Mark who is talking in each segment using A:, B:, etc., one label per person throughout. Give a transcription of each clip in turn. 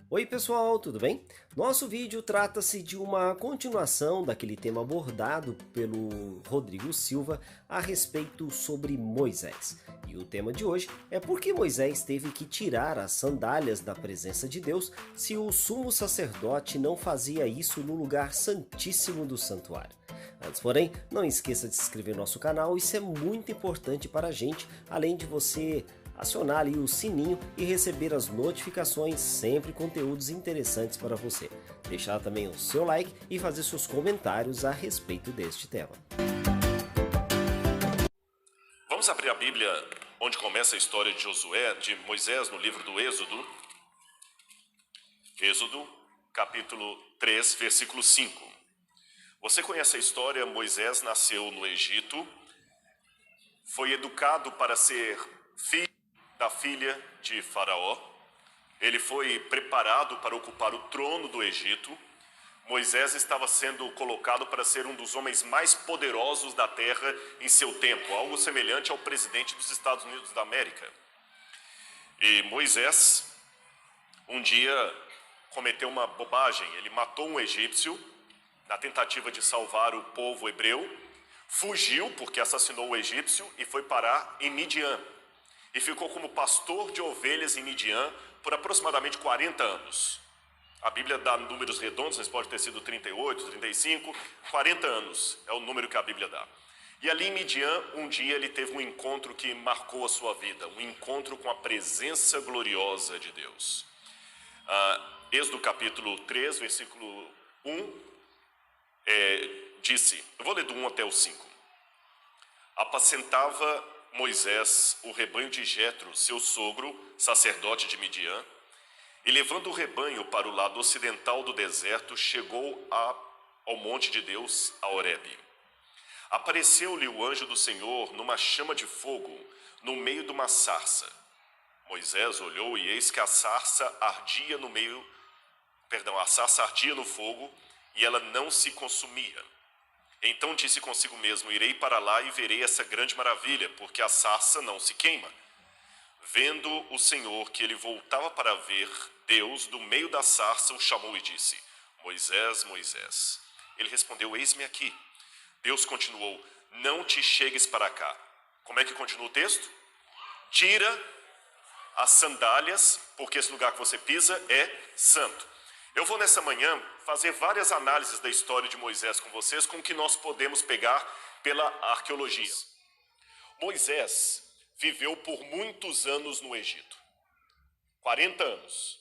A: Oi pessoal, tudo bem? Nosso vídeo trata-se de uma continuação daquele tema abordado pelo Rodrigo Silva a respeito sobre Moisés. E o tema de hoje é por que Moisés teve que tirar as sandálias da presença de Deus se o sumo sacerdote não fazia isso no lugar santíssimo do santuário. Antes, porém, não esqueça de se inscrever no nosso canal, isso é muito importante para a gente, além de você acionar ali o sininho e receber as notificações, sempre conteúdos interessantes para você. Deixar também o seu like e fazer seus comentários a respeito deste tema.
B: Vamos abrir a Bíblia onde começa a história de Josué, de Moisés, no livro do Êxodo. Êxodo, capítulo 3, versículo 5. Você conhece a história? Moisés nasceu no Egito, foi educado para ser filho da filha de Faraó. Ele foi preparado para ocupar o trono do Egito. Moisés estava sendo colocado para ser um dos homens mais poderosos da terra em seu tempo, algo semelhante ao presidente dos Estados Unidos da América. E Moisés, um dia, cometeu uma bobagem. Ele matou um egípcio na tentativa de salvar o povo hebreu, fugiu porque assassinou o egípcio e foi parar em Midian. E ficou como pastor de ovelhas em Midian por aproximadamente 40 anos. A Bíblia dá números redondos, mas pode ter sido 38, 35, 40 anos é o número que a Bíblia dá. E ali em Midian, um dia ele teve um encontro que marcou a sua vida, um encontro com a presença gloriosa de Deus. Êxodo capítulo 3, versículo 1, disse, eu vou ler do 1 até o 5. Apacentava Moisés o rebanho de Jetro, seu sogro, sacerdote de Midian, e levando o rebanho para o lado ocidental do deserto, chegou ao monte de Deus, a Horebe. Apareceu-lhe o anjo do Senhor numa chama de fogo, no meio de uma sarça. Moisés olhou e eis que a sarça ardia no fogo e ela não se consumia. Então disse consigo mesmo, irei para lá e verei essa grande maravilha, porque a sarça não se queima. Vendo o Senhor que ele voltava para ver, Deus, do meio da sarça, o chamou e disse, Moisés, Moisés. Ele respondeu, eis-me aqui. Deus continuou, não te chegues para cá. Como é que continua o texto? Tira as sandálias, porque esse lugar que você pisa é santo. Eu vou nessa manhã fazer várias análises da história de Moisés com vocês, com o que nós podemos pegar pela arqueologia. Moisés viveu por muitos anos no Egito, 40 anos.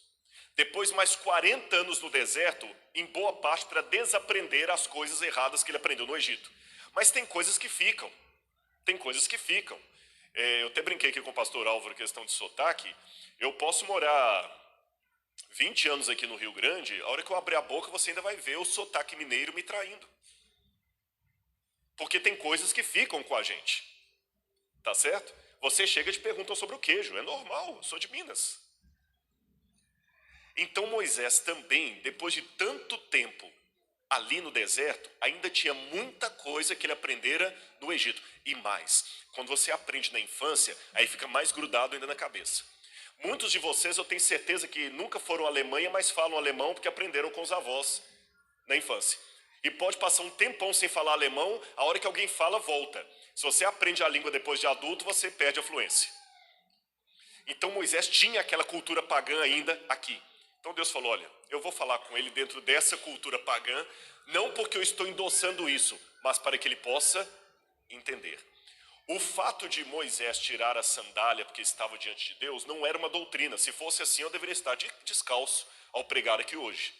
B: Depois mais 40 anos no deserto, em boa parte para desaprender as coisas erradas que ele aprendeu no Egito. Mas tem coisas que ficam, eu até brinquei aqui com o pastor Álvaro, questão de sotaque. Eu posso morar 20 anos aqui no Rio Grande, a hora que eu abrir a boca você ainda vai ver o sotaque mineiro me traindo. Porque tem coisas que ficam com a gente, tá certo? Você chega e te perguntam sobre o queijo, é normal, eu sou de Minas. Então Moisés também, depois de tanto tempo ali no deserto, ainda tinha muita coisa que ele aprendera no Egito. E mais, quando você aprende na infância, aí fica mais grudado ainda na cabeça. Muitos de vocês, eu tenho certeza que nunca foram à Alemanha, mas falam alemão porque aprenderam com os avós na infância. E pode passar um tempão sem falar alemão, a hora que alguém fala, volta. Se você aprende a língua depois de adulto, você perde a fluência. Então Moisés tinha aquela cultura pagã ainda aqui. Então Deus falou, olha, eu vou falar com ele dentro dessa cultura pagã, não porque eu estou endossando isso, mas para que ele possa entender. O fato de Moisés tirar a sandália porque estava diante de Deus não era uma doutrina. Se fosse assim, eu deveria estar descalço ao pregar aqui hoje.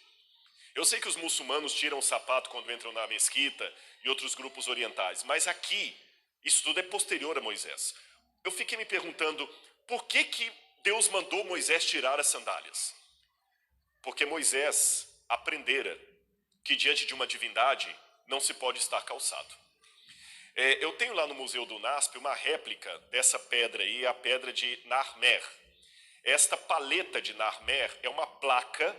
B: Eu sei que os muçulmanos tiram o sapato quando entram na mesquita e outros grupos orientais, mas aqui, isso tudo é posterior a Moisés. Eu fiquei me perguntando, por que Deus mandou Moisés tirar as sandálias? Porque Moisés aprendera que diante de uma divindade não se pode estar calçado. Eu tenho lá no Museu do NASP uma réplica dessa pedra aí, a pedra de Narmer. Esta paleta de Narmer é uma placa,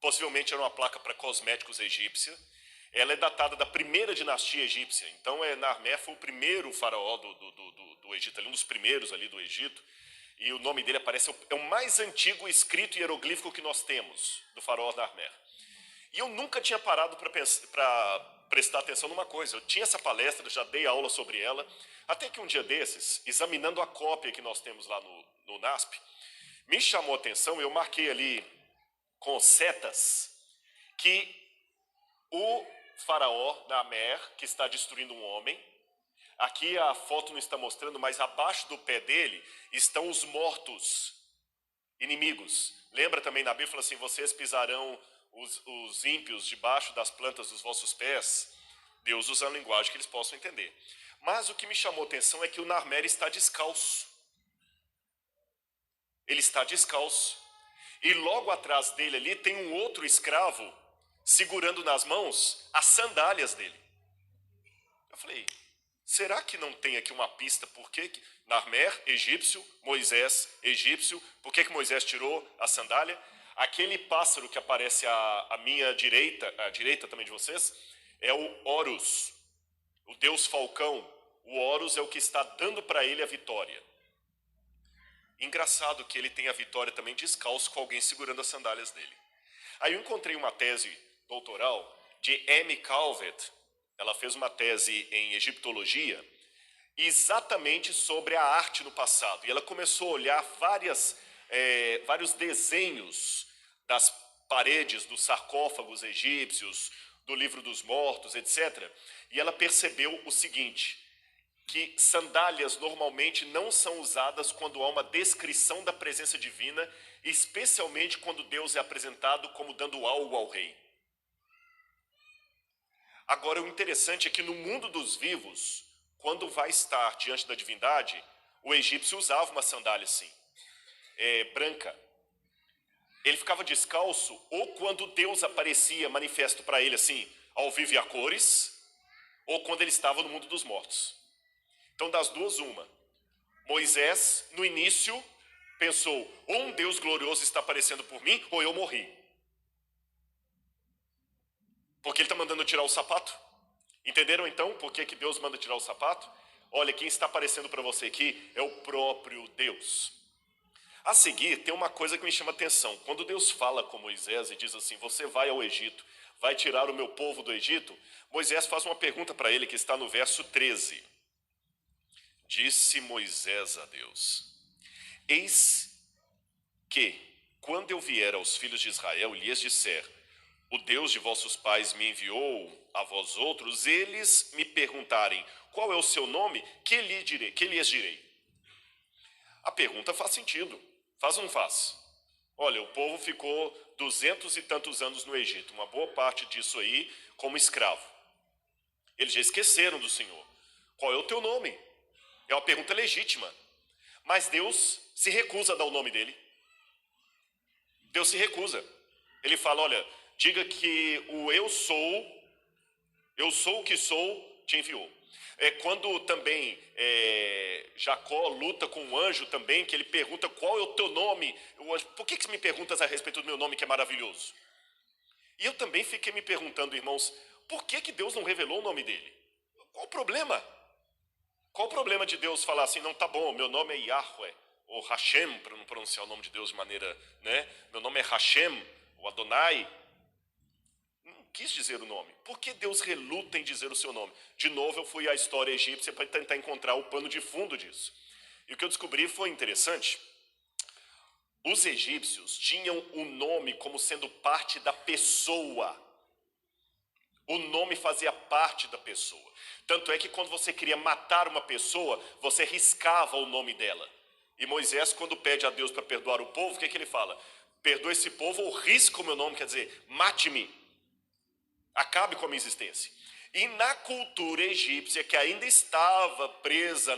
B: possivelmente era uma placa para cosméticos egípcia. Ela é datada da primeira dinastia egípcia. Então Narmer foi o primeiro faraó do Egito, um dos primeiros ali do Egito. E o nome dele aparece, é o mais antigo escrito hieroglífico que nós temos, do faraó Narmer. E eu nunca tinha parado para prestar atenção numa coisa. Eu tinha essa palestra, já dei aula sobre ela, até que um dia desses, examinando a cópia que nós temos lá no NASP, me chamou a atenção, eu marquei ali com setas, que o faraó Narmer, que está destruindo um homem, aqui a foto não está mostrando, mas abaixo do pé dele estão os mortos inimigos. Lembra também na Bíblia, fala assim, vocês pisarão os ímpios debaixo das plantas dos vossos pés. Deus usa a linguagem que eles possam entender. Mas o que me chamou a atenção é que o Narmer está descalço. Ele está descalço. E logo atrás dele ali tem um outro escravo segurando nas mãos as sandálias dele. Eu falei, será que não tem aqui uma pista por que Narmer, egípcio, Moisés, egípcio, por que Moisés tirou a sandália? Aquele pássaro que aparece à minha direita, à direita também de vocês, é o Horus, o deus falcão. O Horus é o que está dando para ele a vitória. Engraçado que ele tem a vitória também descalço com alguém segurando as sandálias dele. Aí eu encontrei uma tese doutoral de Amy Calvert. Ela fez uma tese em egiptologia exatamente sobre a arte no passado. E ela começou a olhar vários desenhos das paredes dos sarcófagos egípcios, do livro dos mortos, etc. E ela percebeu o seguinte, que sandálias normalmente não são usadas quando há uma descrição da presença divina, especialmente quando Deus é apresentado como dando algo ao rei. Agora, o interessante é que no mundo dos vivos, quando vai estar diante da divindade, o egípcio usava uma sandália assim, branca. Ele ficava descalço ou quando Deus aparecia manifesto para ele assim, ao vivo e a cores, ou quando ele estava no mundo dos mortos. Então, das duas, uma. Moisés, no início, pensou, ou um Deus glorioso está aparecendo por mim, ou eu morri. Porque ele está mandando tirar o sapato. Entenderam então por que Deus manda tirar o sapato? Olha, quem está aparecendo para você aqui é o próprio Deus. A seguir, tem uma coisa que me chama a atenção. Quando Deus fala com Moisés e diz assim, você vai ao Egito, vai tirar o meu povo do Egito, Moisés faz uma pergunta para ele que está no verso 13. Disse Moisés a Deus, eis que, quando eu vier aos filhos de Israel e lhes disser, o Deus de vossos pais me enviou a vós outros, eles me perguntarem, qual é o seu nome, que lhes direi? A pergunta faz sentido, faz ou não faz? Olha, o povo ficou 200 e tantos anos no Egito, uma boa parte disso aí como escravo. Eles já esqueceram do Senhor. Qual é o teu nome? É uma pergunta legítima. Mas Deus se recusa a dar o nome dele. Deus se recusa. Ele fala, olha, diga que o eu sou o que sou, te enviou. Quando também Jacó luta com o anjo também, que ele pergunta qual é o teu nome, o anjo, por que me perguntas a respeito do meu nome que é maravilhoso? E eu também fiquei me perguntando, irmãos, por que Deus não revelou o nome dele? Qual o problema? Qual o problema de Deus falar assim, não, tá bom, meu nome é Yahweh, ou Hashem, para não pronunciar o nome de Deus de maneira, né? Meu nome é Hashem, ou Adonai. Não quis dizer o nome. Por que Deus reluta em dizer o seu nome? De novo, eu fui à história egípcia para tentar encontrar o pano de fundo disso. E o que eu descobri foi interessante. Os egípcios tinham o nome como sendo parte da pessoa. O nome fazia parte da pessoa. Tanto é que quando você queria matar uma pessoa, você riscava o nome dela. E Moisés, quando pede a Deus para perdoar o povo, o que ele fala? Perdoa esse povo ou risca o meu nome, quer dizer, mate-me. Acabe com a minha existência. E na cultura egípcia, que ainda estava presa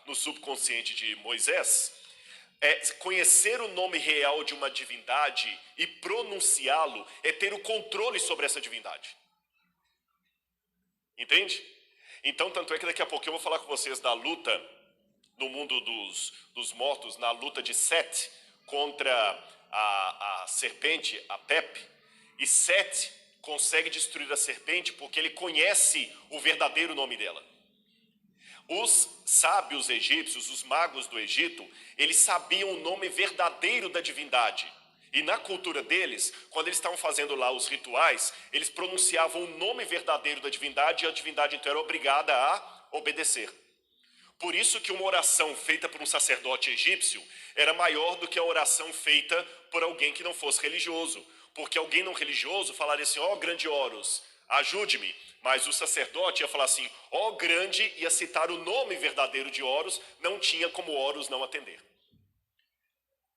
B: no subconsciente de Moisés, conhecer o nome real de uma divindade e pronunciá-lo é ter o controle sobre essa divindade. Entende? Então, tanto é que daqui a pouco eu vou falar com vocês da luta no mundo dos mortos, na luta de Sete contra a serpente, a Pepe. E Sete consegue destruir a serpente porque ele conhece o verdadeiro nome dela. Os sábios egípcios, os magos do Egito, eles sabiam o nome verdadeiro da divindade. E na cultura deles, quando eles estavam fazendo lá os rituais, eles pronunciavam o nome verdadeiro da divindade e a divindade então era obrigada a obedecer. Por isso que uma oração feita por um sacerdote egípcio era maior do que a oração feita por alguém que não fosse religioso. Porque alguém não religioso falaria assim, ó grande Horus, ajude-me. Mas o sacerdote ia falar assim, ó grande, ia citar o nome verdadeiro de Horus, não tinha como Horus não atender.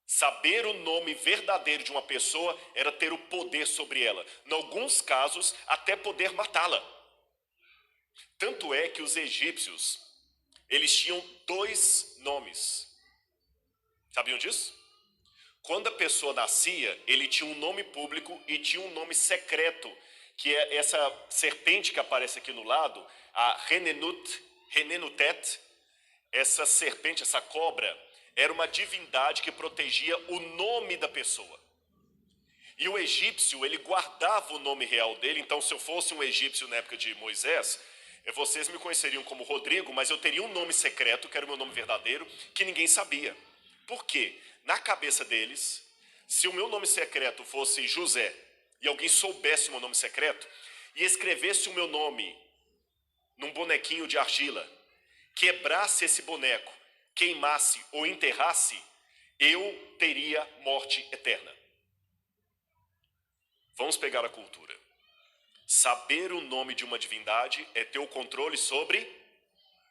B: Saber o nome verdadeiro de uma pessoa era ter o poder sobre ela. Em alguns casos, até poder matá-la. Tanto é que os egípcios, eles tinham 2 nomes. Sabiam disso? Quando a pessoa nascia, ele tinha um nome público e tinha um nome secreto, que é essa serpente que aparece aqui no lado, a Renenutet, essa serpente, essa cobra, era uma divindade que protegia o nome da pessoa. E o egípcio, ele guardava o nome real dele, então se eu fosse um egípcio na época de Moisés, vocês me conheceriam como Rodrigo, mas eu teria um nome secreto, que era o meu nome verdadeiro, que ninguém sabia. Por quê? Na cabeça deles, se o meu nome secreto fosse José, e alguém soubesse o meu nome secreto, e escrevesse o meu nome num bonequinho de argila, quebrasse esse boneco, queimasse ou enterrasse, eu teria morte eterna. Vamos pegar a cultura. Saber o nome de uma divindade é ter o controle sobre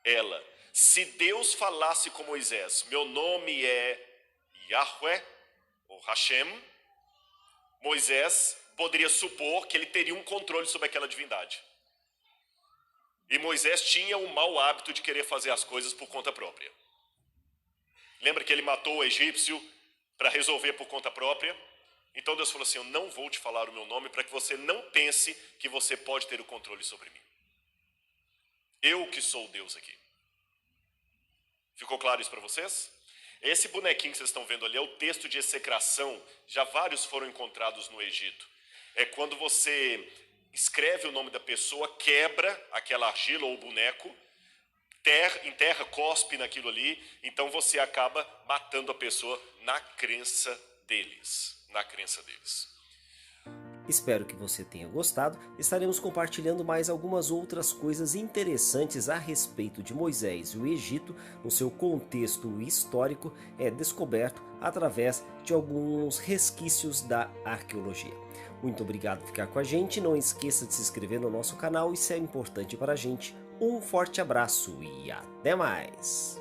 B: ela. Se Deus falasse com Moisés, meu nome é Yahweh ou Hashem, Moisés poderia supor que ele teria um controle sobre aquela divindade. E Moisés tinha o mau hábito de querer fazer as coisas por conta própria. Lembra que ele matou o egípcio para resolver por conta própria? Então Deus falou assim, eu não vou te falar o meu nome para que você não pense que você pode ter o controle sobre mim. Eu que sou o Deus aqui. Ficou claro isso para vocês? Esse bonequinho que vocês estão vendo ali é o texto de execração, já vários foram encontrados no Egito. É quando você escreve o nome da pessoa, quebra aquela argila ou boneco, enterra, cospe naquilo ali, então você acaba matando a pessoa na crença deles.
A: Espero que você tenha gostado. Estaremos compartilhando mais algumas outras coisas interessantes a respeito de Moisés e o Egito no seu contexto histórico descoberto através de alguns resquícios da arqueologia. Muito obrigado por ficar com a gente. Não esqueça de se inscrever no nosso canal, isso é importante para a gente. Um forte abraço e até mais!